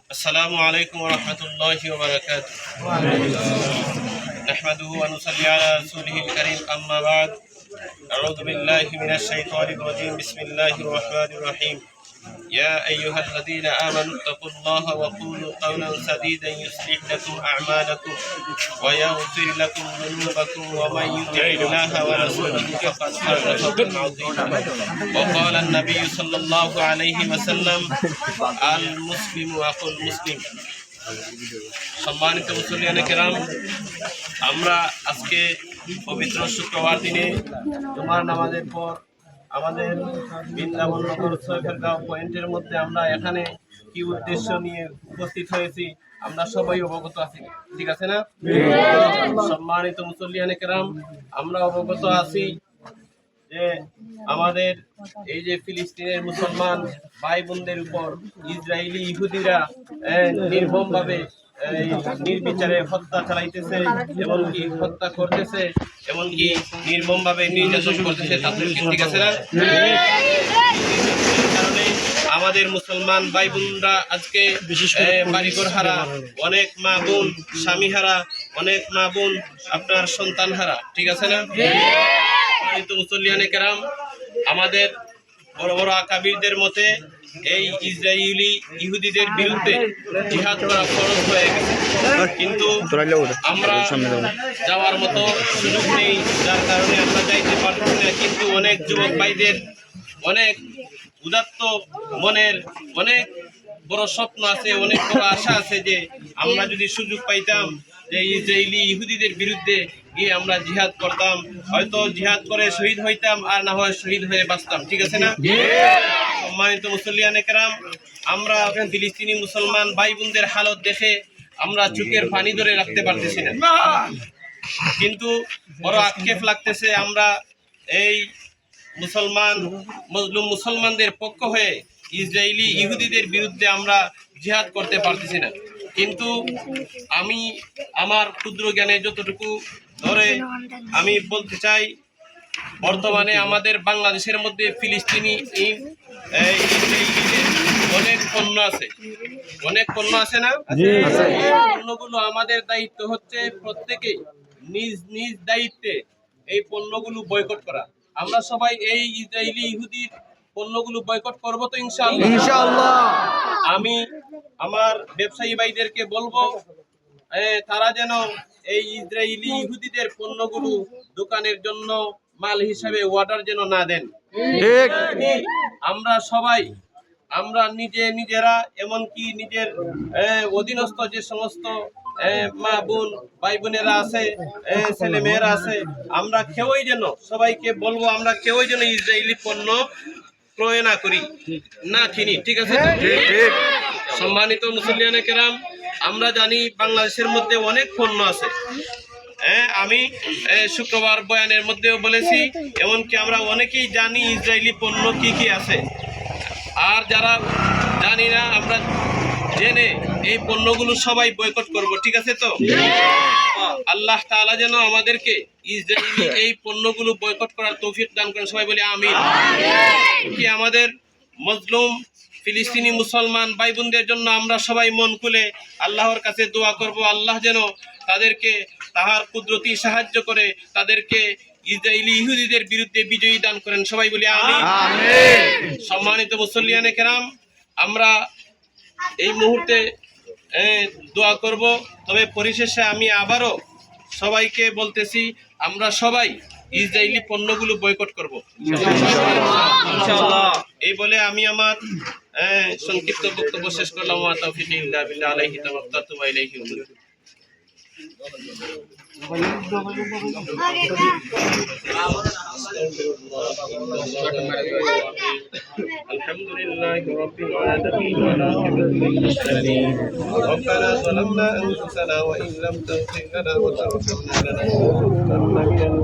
السلام عليكم ورحمة الله وبركاته. نحمده ونصلي على رسوله الكريم أما بعد. أعوذ بالله من الشيطان الرجيم. بسم الله الرحمن الرحيم. يا أيها الذين آمنوا اتقوا الله وقولوا قولا سديدا يصلح لكم أعمالكم ويغفر لكم ذنوبكم ومن يطع الله ورسوله فقد فاز فوزا عظيما. وقال النبي صلى الله عليه وسلم المسلم أخو المسلم. সম্মানিত মুসলিয়ানে কেরাম, আমরা আজকে পবিত্র শুক্রবার দিনে জুমার নামাজের পর আমাদের বৃন্দাবন নগর সৈফেরগাঁও পয়েন্টের মধ্যে আমরা এখানে কি উদ্দেশ্য নিয়ে উপস্থিত হয়েছি আমরা সবাই অবগত আছি, ঠিক আছে না? সম্মানিত মুসল্লিয়ানে কেরাম, আমরা অবগত আছি যে আমাদের এই যে ফিলিস্তিনের মুসলমান ভাই বোনদের উপর ইসরায়েলি ইহুদিরা নির্মমভাবে নির্বিচারে হত্যা চালাইতেছে, এমনকি হত্যা করতেছে, এমনকি নির্মমভাবে নির্যাতন করতেছে তাদেরকে, ঠিক আছে না? কারণে আমাদের মুসলমান ভাই বোনরা আজকে বাড়িঘর হারা, অনেক মা বোন স্বামী হারা, অনেক মা বোন আপনার সন্তান হারা, ঠিক আছে না? কিন্তু মুসল্লিয়ানে কেরাম, আমাদের বড় বড় আকাবিরদের মতে এই ইসরায়েলি ইহুদিদের বিরুদ্ধে জিহাদ করা ফরজ হয়ে গেছে, কিন্তু আমরা যাওয়ার মতো সুযোগ নেই, যার কারণে আমরা যাইতে পারছি না। কিন্তু অনেক যুবক ভাইদের অনেক উদাত্ত মনের অনেক বড় স্বপ্ন আছে, অনেক বড় আশা আছে যে আমরা যদি সুযোগ পাইতাম যে ইসরায়েলি ইহুদিদের বিরুদ্ধে গিয়ে আমরা জিহাদ করতাম, হয়তো জিহাদ করে শহীদ হইতাম, আর না হয় শহীদ হয়ে বাঁচতাম, ঠিক আছে না? সম্মানিত মুসল্লিয়ানে কেরাম, আমরা ফিলিস্তিনি মুসলমান ভাই বোনদের হালত দেখে আমরা চোখের পানি ধরে রাখতে পারতেছি না, কিন্তু বড় আক্ষেপ লাগতেছে আমরা এই মজলুম মুসলমানদের পক্ষ হয়ে ইসরায়েলি ইহুদিদের বিরুদ্ধে আমরা জিহাদ করতে পারতেছি না। কিন্তু আমি আমার ক্ষুদ্র জ্ঞানে যতটুকু ধরে আমি বলতে চাই, বর্তমানে আমাদের বাংলাদেশের মধ্যে ফিলিস্তিনি অনেক পণ্য আছে, অনেক পণ্য আছে না? এই পণ্যগুলো আমাদের দায়িত্ব হচ্ছে প্রত্যেকেই নিজ নিজ দায়িত্বে এই পণ্যগুলো বয়কট করা। আমরা সবাই এই ইসরায়েলি ইহুদির পণ্যগুলো বয়কট করবো তো ইনশাআল্লাহ। আমি আমার ব্যবসায়ী ভাইদেরকে বলবো তারা যেন এই ইসরায়েলি ইহুদিদের পণ্যগুলো দোকানের জন্য মাল হিসাবে অর্ডার যেন না দেন। আমরা সবাই আমরা নিজেরা এমনকি নিজের অধীনস্থ যে সমস্ত মা বোন ভাই বোনেরা আছে, ছেলে মেয়েরা আছে, আমরা কেউই যেন, সবাইকে বলবো আমরা কেউই যেন ইসরায়েলি পণ্য ক্রয় না করি, না কিনি, ঠিক আছে? সম্মানিত মুসল্লিয়ানে কেরাম, আমরা জানি বাংলাদেশের মধ্যে অনেক পণ্য আছে। আমি শুক্রবার বয়ানের মধ্যেও বলেছি, এমনকি আমরা অনেকেই জানি ইসরায়েলি পণ্য কি কি আছে, আর যারা জানি না আমরা জেনে এই পণ্যগুলো সবাই বয়কট করব, ঠিক আছে তো? আল্লাহ তাআলা যেন আমাদেরকে ইসরায়েলি এই পণ্যগুলো বয়কট করার তৌফিক দান করেন, সবাই বলি আমিন। কি আমাদের মজলুম ফিলিস্তিনি মুসলমান ভাই বোনদের জন্য আমরা সবাই মন খুলে আল্লাহর কাছে দোয়া করব, আল্লাহ যেন তাদেরকে তাহার কুদরতি সাহায্য করে তাদেরকে ইসরায়েলি ইহুদিদের বিরুদ্ধে বিজয়ী দান করেন, সবাই বলি আমিন। সম্মানিত মুসল্লিয়ানে কেরাম, আমরা এই মুহূর্তে দোয়া করব, তবে পরিশেষে আমি আবারও সবাইকে বলতেছি আমরা সবাই ইসরায়েলি পণ্যগুলো বয়কট করব ইনশাআল্লাহ। এই বলে আমি আমার সংক্ষিপ্ত বক্তব্য শেষ করলাম। ওয়া তাওফীক ইল্লা বিল্লাহ, আলাইহি তাওয়াক্কালতু ওয়া ইলাইহি উনীব। আলহামদুলিল্লাহি রাব্বিল আলামিন ওয়া রব্বানা যালামনা আনফুসানা ওয়া ইন লাম তাগফির লানা ওয়া তারহামনা লানাকুনান্না মিনাল